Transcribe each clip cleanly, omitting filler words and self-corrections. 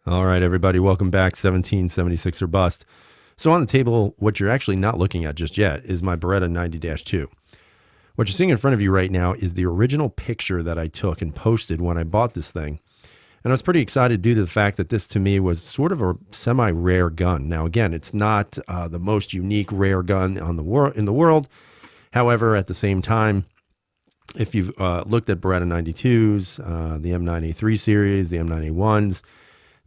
All right, everybody, welcome back. 1776 or bust. So on the table, what you're actually not looking at just yet is my Beretta 90-2. What you're seeing in front of you right now is the original picture that I took and posted when I bought this thing. And I was pretty excited due to the fact that this to me was sort of a semi-rare gun. Now, again, it's not the most unique rare gun in the world. However, at the same time, if you've looked at Beretta 92s, the M9A3 series, the M9A1s,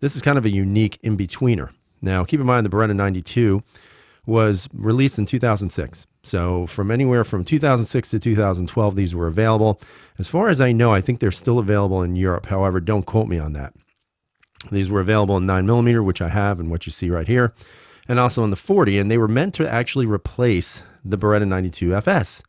this is kind of a unique in-betweener. Now, keep in mind the Beretta 92 was released in 2006. So from anywhere from 2006 to 2012, these were available. As far as I know, I think they're still available in Europe. However, don't quote me on that. These were available in 9mm, which I have and what you see right here, and also in the 40, and they were meant to actually replace the Beretta 92 FS.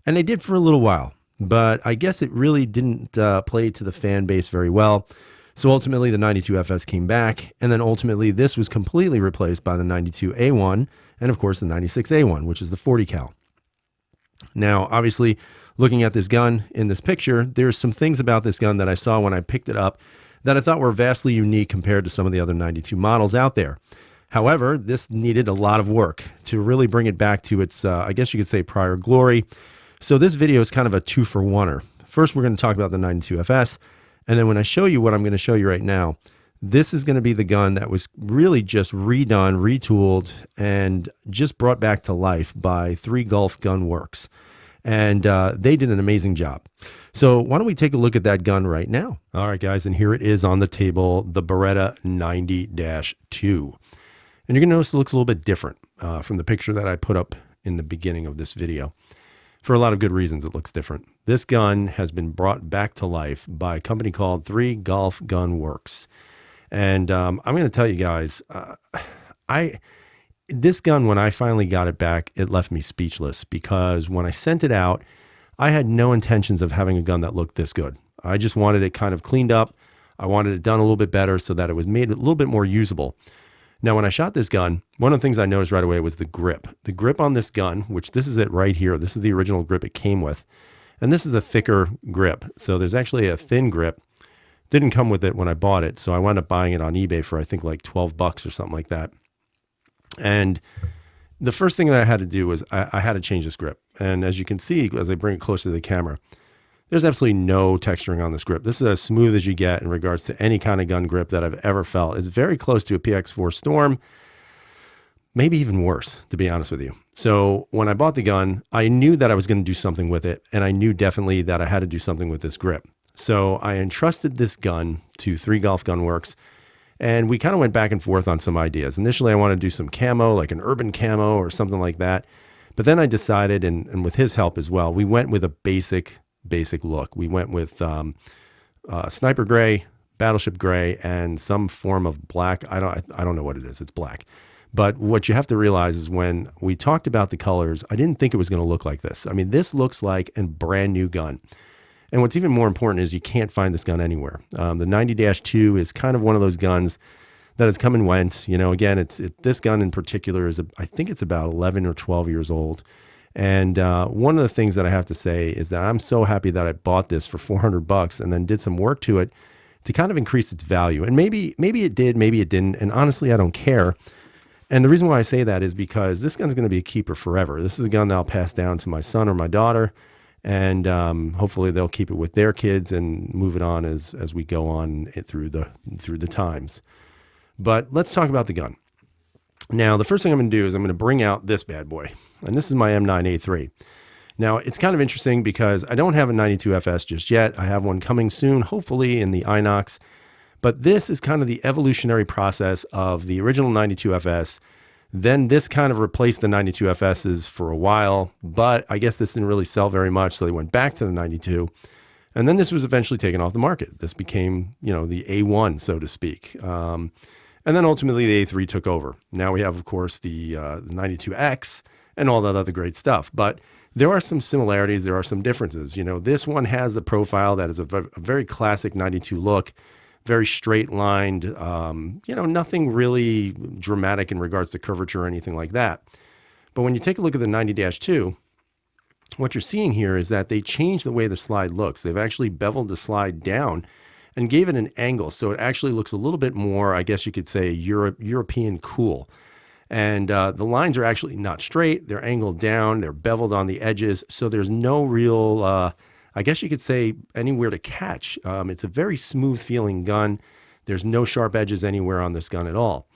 And they did for a little while, but I guess it really didn't play to the fan base very well. So ultimately, the 92 FS came back, and then ultimately this was completely replaced by the 92A1 and, of course, the 96A1, which is the 40 cal. Now, obviously, looking at this gun in this picture, there's some things about this gun that I saw when I picked it up that I thought were vastly unique compared to some of the other 92 models out there. However, this needed a lot of work to really bring it back to its, I guess you could say, prior glory. So this video is kind of a two-for-oneer. First, we're going to talk about the 92 FS. And then when I show you what I'm going to show you right now, this is going to be the gun that was really just redone, retooled, and just brought back to life by 3 Gulf Gun Works. And they did an amazing job. So why don't we take a look at that gun right now? All right, guys, and here it is on the table, the Beretta 90-2. And you're going to notice it looks a little bit different from the picture that I put up in the beginning of this video. For a lot of good reasons, it looks different. This gun has been brought back to life by a company called 3 Gulf Gun Works. And I'm going to tell you guys, this gun, when I finally got it back, it left me speechless because when I sent it out, I had no intentions of having a gun that looked this good. I just wanted it kind of cleaned up. I wanted it done a little bit better so that it was made a little bit more usable. Now, when I shot this gun, one of the things I noticed right away was the grip. The grip on this gun, which this is it right here. This is the original grip it came with. And this is a thicker grip. So there's actually a thin grip. Didn't come with it when I bought it. So I wound up buying it on eBay for, I think, like $12 or something like that. And the first thing that I had to do was I had to change this grip. And as you can see, as I bring it closer to the camera, there's absolutely no texturing on this grip. This is as smooth as you get in regards to any kind of gun grip that I've ever felt. It's very close to a PX4 Storm, maybe even worse, to be honest with you. So when I bought the gun, I knew that I was going to do something with it, and I knew definitely that I had to do something with this grip. So I entrusted this gun to 3 Gulf Gun Works, and we kind of went back and forth on some ideas. Initially, I wanted to do some camo, like an urban camo or something like that. But then I decided, and with his help as well, we went with a basic look. We went with sniper gray, battleship gray, and some form of black. I don't know what it is. It's black. But what you have to realize is when we talked about the colors, I didn't think it was going to look like this. I mean, this looks like a brand new gun. And what's even more important is you can't find this gun anywhere. The 90-2 is kind of one of those guns that has come and went. You know, again, this gun in particular is, I think it's about 11 or 12 years old. And one of the things that I have to say is that I'm so happy that I bought this for $400 and then did some work to it to kind of increase its value. And maybe it did, maybe it didn't. And honestly, I don't care. And the reason why I say that is because this gun's going to be a keeper forever. This is a gun that I'll pass down to my son or my daughter. And hopefully they'll keep it with their kids and move it on as we go on through the times. But let's talk about the gun. Now, the first thing I'm going to do is I'm going to bring out this bad boy. And this is my M9A3. Now, it's kind of interesting because I don't have a 92 FS just yet. I have one coming soon, hopefully in the Inox. But this is kind of the evolutionary process of the original 92 FS. Then this kind of replaced the 92 FSs for a while, but I guess this didn't really sell very much, so they went back to the 92. And then this was eventually taken off the market. This became, you know, the A1, so to speak. And then ultimately the A3 took over. Now we have, of course, the 92X and all that other great stuff. But there are some similarities. There are some differences. You know, this one has the profile that is a very classic 92 look. Very straight lined, you know, nothing really dramatic in regards to curvature or anything like that. But when you take a look at the 90-2, what you're seeing here is that they changed the way the slide looks. They've actually beveled the slide down and gave it an angle. So it actually looks a little bit more, I guess you could say, European cool. And the lines are actually not straight. They're angled down. They're beveled on the edges. So there's no real, I guess you could say, anywhere to catch. It's a very smooth feeling gun. There's no sharp edges anywhere on this gun at all.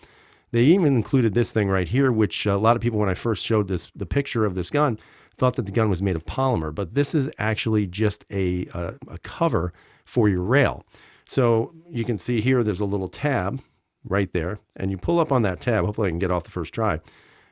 They even included this thing right here, which a lot of people, when I first showed the picture of this gun, thought that the gun was made of polymer. But this is actually just a cover for your rail. So you can see here, there's a little tab right there, and you pull up on that tab. Hopefully I can get off the first try.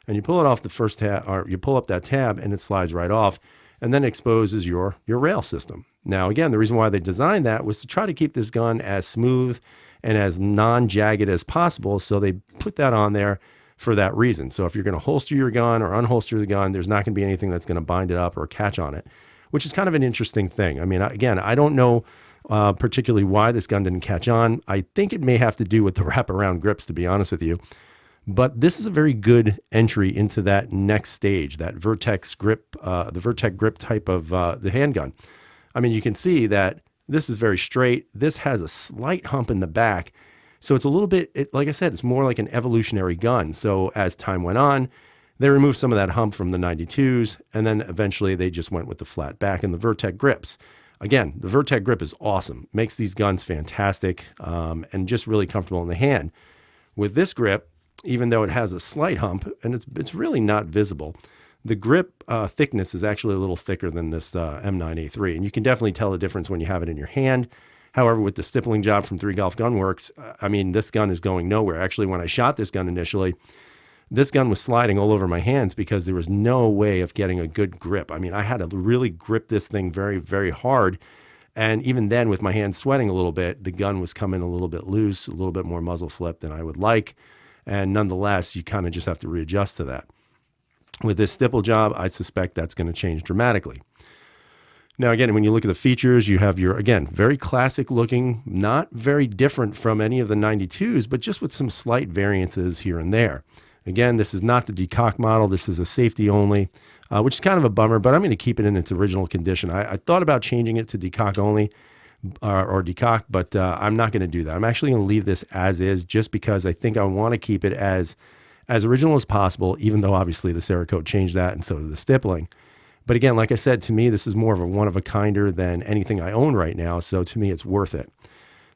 And you pull it off the first tab, or you pull up that tab, and it slides right off, and then exposes your rail system. Now, again, the reason why they designed that was to try to keep this gun as smooth and as non-jagged as possible. So they put that on there for that reason. So if you're going to holster your gun or unholster the gun, there's not going to be anything that's going to bind it up or catch on it, which is kind of an interesting thing. I mean, again, I don't know particularly why this gun didn't catch on. I think it may have to do with the wraparound grips, to be honest with you. But this is a very good entry into that next stage, that Vertex grip, the Vertex grip type of the handgun. I mean, you can see that this is very straight. This has a slight hump in the back. So it's a little bit, like I said, it's more like an evolutionary gun. So as time went on, they removed some of that hump from the 92s, and then eventually they just went with the flat back and the Vertex grips. Again, the Vertex grip is awesome. Makes these guns fantastic and just really comfortable in the hand. With this grip, even though it has a slight hump, and it's really not visible, the grip thickness is actually a little thicker than this M9A3, and you can definitely tell the difference when you have it in your hand. However, with the stippling job from 3 Golf Gun Works, I mean, this gun is going nowhere. Actually, when I shot this gun initially, this gun was sliding all over my hands because there was no way of getting a good grip. I mean, I had to really grip this thing very, very hard. And even then, with my hands sweating a little bit, the gun was coming a little bit loose, a little bit more muzzle flip than I would like. And nonetheless, you kind of just have to readjust to that. With this stipple job, I suspect that's going to change dramatically. Now, again, when you look at the features, you have your, again, very classic looking, not very different from any of the 92s, but just with some slight variances here and there. Again, this is not the decock model. This is a safety only, which is kind of a bummer, but I'm going to keep it in its original condition. I thought about changing it to decock only or decock, but I'm not going to do that. I'm actually going to leave this as is just because I think I want to keep it as original as possible, even though obviously the Cerakote changed that and so did the stippling. But again, like I said, to me, this is more of a one-of-a-kinder than anything I own right now, so to me, it's worth it.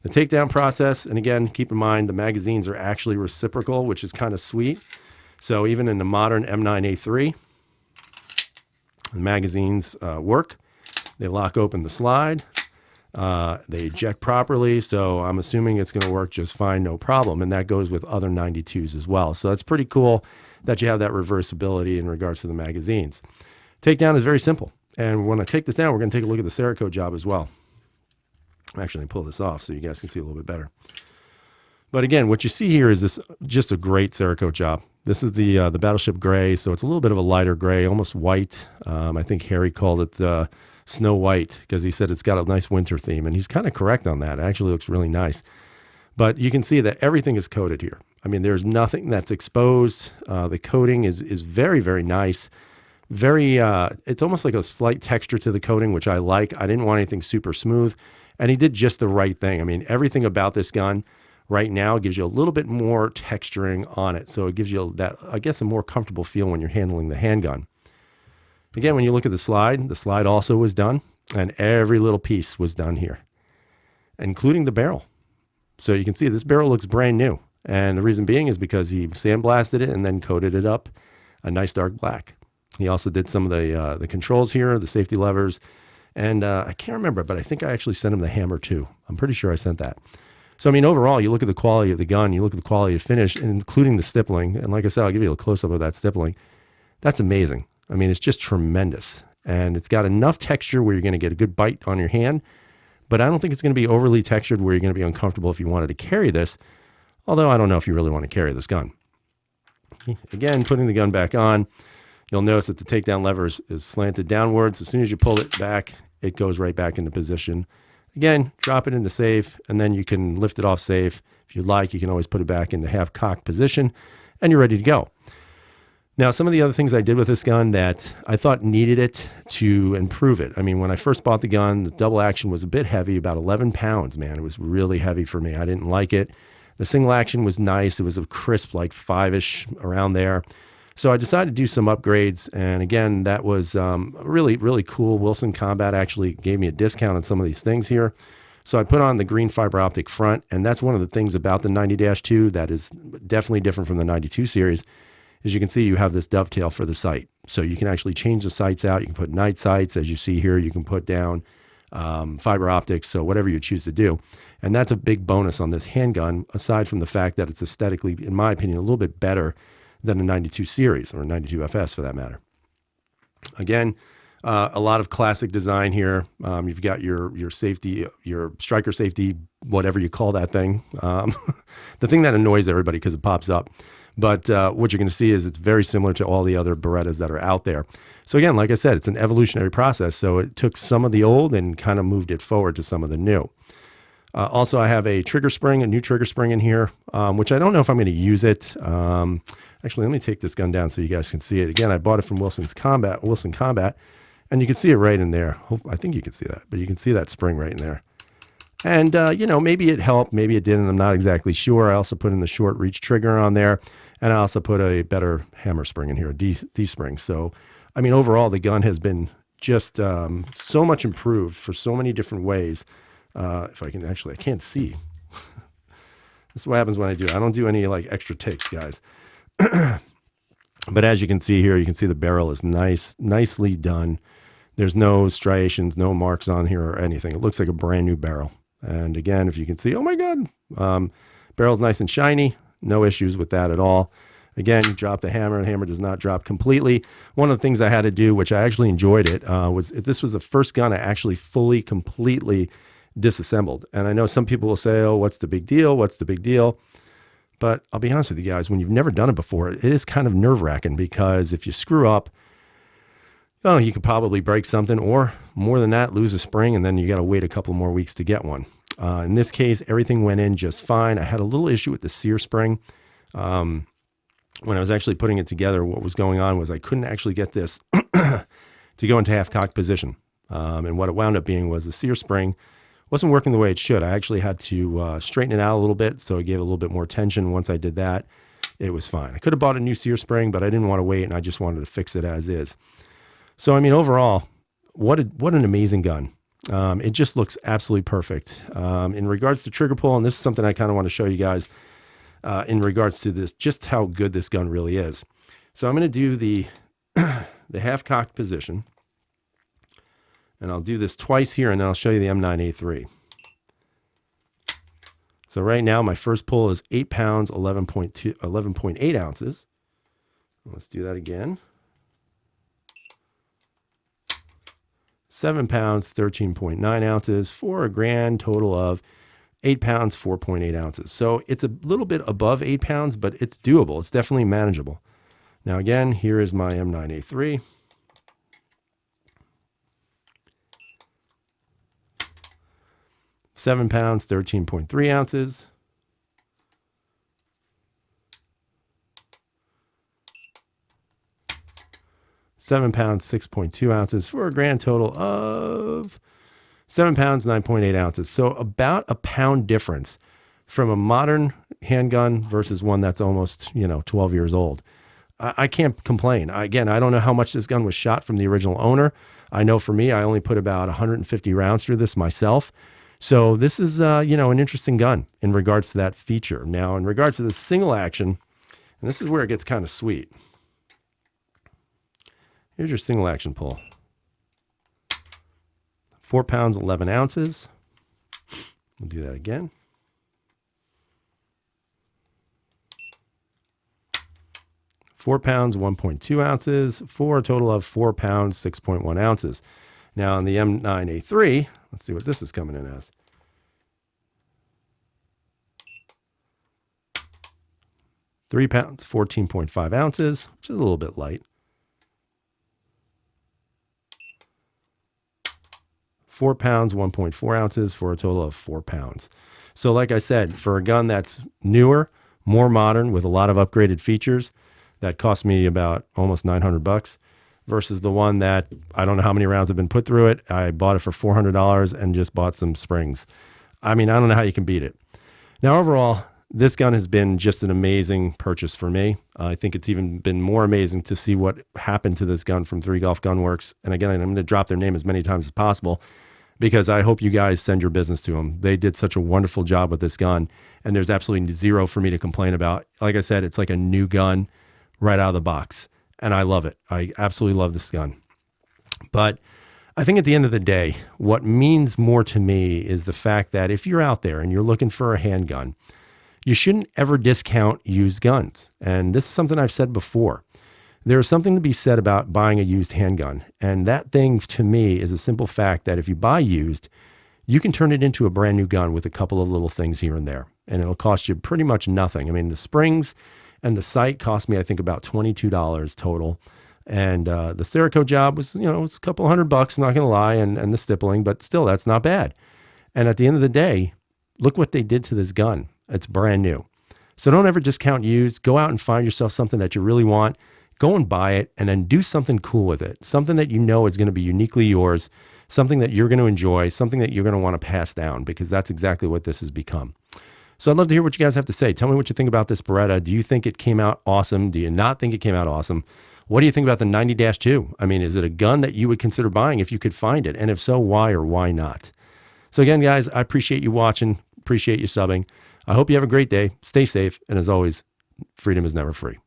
The takedown process, and again, keep in mind, the magazines are actually reciprocal, which is kind of sweet. So even in the modern M9A3, the magazines work. They lock open the slide. They eject properly, so I'm assuming it's going to work just fine, no problem. And that goes with other 92s as well. So that's pretty cool that you have that reversibility in regards to the magazines. Takedown is very simple. And when I take this down, we're going to take a look at the Cerakote job as well. Actually, pull this off so you guys can see a little bit better. But again, what you see here is this just a great Cerakote job. This is the Battleship Gray, so it's a little bit of a lighter gray, almost white. I think Harry called it Snow White because he said it's got a nice winter theme, and he's kind of correct on that. It actually looks really nice. But you can see that everything is coated here. I mean, there's nothing that's exposed. The coating is very, very nice. Very, it's almost like a slight texture to the coating, which I like. I didn't want anything super smooth, and he did just the right thing. I mean, everything about this gun right now gives you a little bit more texturing on it. So it gives you that, I guess, a more comfortable feel when you're handling the handgun. Again, when you look at the slide also was done, and every little piece was done here, including the barrel. So you can see this barrel looks brand new. And the reason being is because he sandblasted it and then coated it up a nice dark black. He also did some of the controls here, the safety levers. And I can't remember, but I think I actually sent him the hammer too. I'm pretty sure I sent that. So, I mean, overall, you look at the quality of the gun, you look at the quality of finish, including the stippling. And like I said, I'll give you a close-up of that stippling. That's amazing. I mean, it's just tremendous. And it's got enough texture where you're going to get a good bite on your hand. But I don't think it's going to be overly textured where you're going to be uncomfortable if you wanted to carry this. Although I don't know if you really want to carry this gun. Again, putting the gun back on, you'll notice that the takedown lever is slanted downwards. As soon as you pull it back, it goes right back into position. Again, drop it into safe, and then you can lift it off safe. If you'd like, you can always put it back into half-cocked position, and you're ready to go. Now, some of the other things I did with this gun that I thought needed it to improve it. I mean, when I first bought the gun, the double action was a bit heavy, about 11 pounds, man. It was really heavy for me. I didn't like it. The single action was nice. It was a crisp, like 5-ish around there. So I decided to do some upgrades. And again, that was really, really cool. Wilson Combat actually gave me a discount on some of these things here. So I put on the green fiber optic front. And that's one of the things about the 90-2 that is definitely different from the 92 series. As you can see, you have this dovetail for the sight. So you can actually change the sights out. You can put night sights. As you see here, you can put down fiber optics, so whatever you choose to do. And that's a big bonus on this handgun, aside from the fact that it's aesthetically, in my opinion, a little bit better than a 92 series, or a 92 FS for that matter. Again, a lot of classic design here. You've got your safety, your striker safety, whatever you call that thing. The thing that annoys everybody because it pops up. But what you're going to see is it's very similar to all the other Berettas that are out there. So again, like I said, it's an evolutionary process. So it took some of the old and kind of moved it forward to some of the new. Also, I have a trigger spring, a new trigger spring in here, which I don't know if I'm going to use it. Actually, let me take this gun down so you guys can see it. Again, I bought it from Wilson Combat, and you can see it right in there. I think you can see that, but you can see that spring right in there. And, maybe it helped, maybe it didn't. I'm not exactly sure. I also put in the short reach trigger on there. And I also put a better hammer spring in here, a D spring. So, I mean, overall, the gun has been just so much improved for so many different ways. If I can I can't see. This is what happens when I do. I don't do any like extra takes, guys. But as you can see here, you can see the barrel is nicely done. There's no striations, no marks on here or anything. It looks like a brand new barrel. And again, if you can see, oh my God, barrel's nice and shiny. No issues with that at all. Again, you drop the hammer does not drop completely. One of the things I had to do, which I actually enjoyed this was the first gun I actually fully, completely disassembled. And I know some people will say, oh, what's the big deal? What's the big deal? But I'll be honest with you guys, when you've never done it before, it is kind of nerve-wracking, because if you screw up, oh, you could probably break something, or more than that, lose a spring, and then you got to wait a couple more weeks to get one. In this case, everything went in just fine. I had a little issue with the sear spring. When I was actually putting it together, what was going on was I couldn't actually get this to go into half-cocked position. And what it wound up being was the sear spring wasn't working the way it should. I actually had to straighten it out a little bit, so it gave a little bit more tension. Once I did that, it was fine. I could have bought a new sear spring, but I didn't want to wait, and I just wanted to fix it as is. So, I mean, overall, what an amazing gun. It just looks absolutely perfect. In regards to trigger pull, and this is something I kind of want to show you guys in regards to this, just how good this gun really is. So I'm going to do the half-cocked position, and I'll do this twice here, and then I'll show you the M9A3. So right now, my first pull is 8 pounds, 11.8 ounces. Let's do that again. 7 pounds, 13.9 ounces, for a grand total of 8 pounds, 4.8 ounces. So it's a little bit above 8 pounds, but it's doable. It's definitely manageable. Now again, here is my M9A3. £7, 13.3 ounces. £7, 6.2 ounces, for a grand total of £7, 9.8 ounces. So about a pound difference from a modern handgun versus one that's almost, 12 years old. I can't complain. Again, I don't know how much this gun was shot from the original owner. I know for me, I only put about 150 rounds through this myself. So this is, an interesting gun in regards to that feature. Now, in regards to the single action, and this is where it gets kind of sweet. Here's your single action pull. 4 pounds, 11 ounces. We'll do that again. £4, 1.2 ounces, for a total of £4, 6.1 ounces. Now on the M9A3, let's see what this is coming in as. 3 pounds, 14.5 ounces, which is a little bit light. 4 pounds, 1.4 ounces, for a total of 4 pounds. So like I said, for a gun that's newer, more modern, with a lot of upgraded features, that cost me about almost $900 versus the one that I don't know how many rounds have been put through it. I bought it for $400 and just bought some springs. I mean, I don't know how you can beat it. Now, overall, this gun has been just an amazing purchase for me. I think it's even been more amazing to see what happened to this gun from 3 Golf Gun Works. And again, I'm going to drop their name as many times as possible because I hope you guys send your business to them. They did such a wonderful job with this gun, and there's absolutely zero for me to complain about. Like I said, it's like a new gun right out of the box, and I love it. I absolutely love this gun. But I think at the end of the day, what means more to me is the fact that if you're out there and you're looking for a handgun, you shouldn't ever discount used guns. And this is something I've said before. There is something to be said about buying a used handgun. And that thing to me is a simple fact that if you buy used, you can turn it into a brand new gun with a couple of little things here and there. And it'll cost you pretty much nothing. I mean, the springs and the sight cost me, I think, about $22 total. And the Cerakote job was, it's a couple $100, I'm not going to lie, and the stippling, but still, that's not bad. And at the end of the day, look what they did to this gun. It's brand new. So don't ever discount used. Go out and find yourself something that you really want. Go and buy it and then do something cool with it. Something that you know is going to be uniquely yours, something that you're going to enjoy, something that you're going to want to pass down, because that's exactly what this has become. So I'd love to hear what you guys have to say. Tell me what you think about this Beretta. Do you think it came out awesome? Do you not think it came out awesome? What do you think about the 90-2? I mean, is it a gun that you would consider buying if you could find it? And if so, why or why not? So again, guys, I appreciate you watching. Appreciate you subbing. I hope you have a great day. Stay safe. And as always, freedom is never free.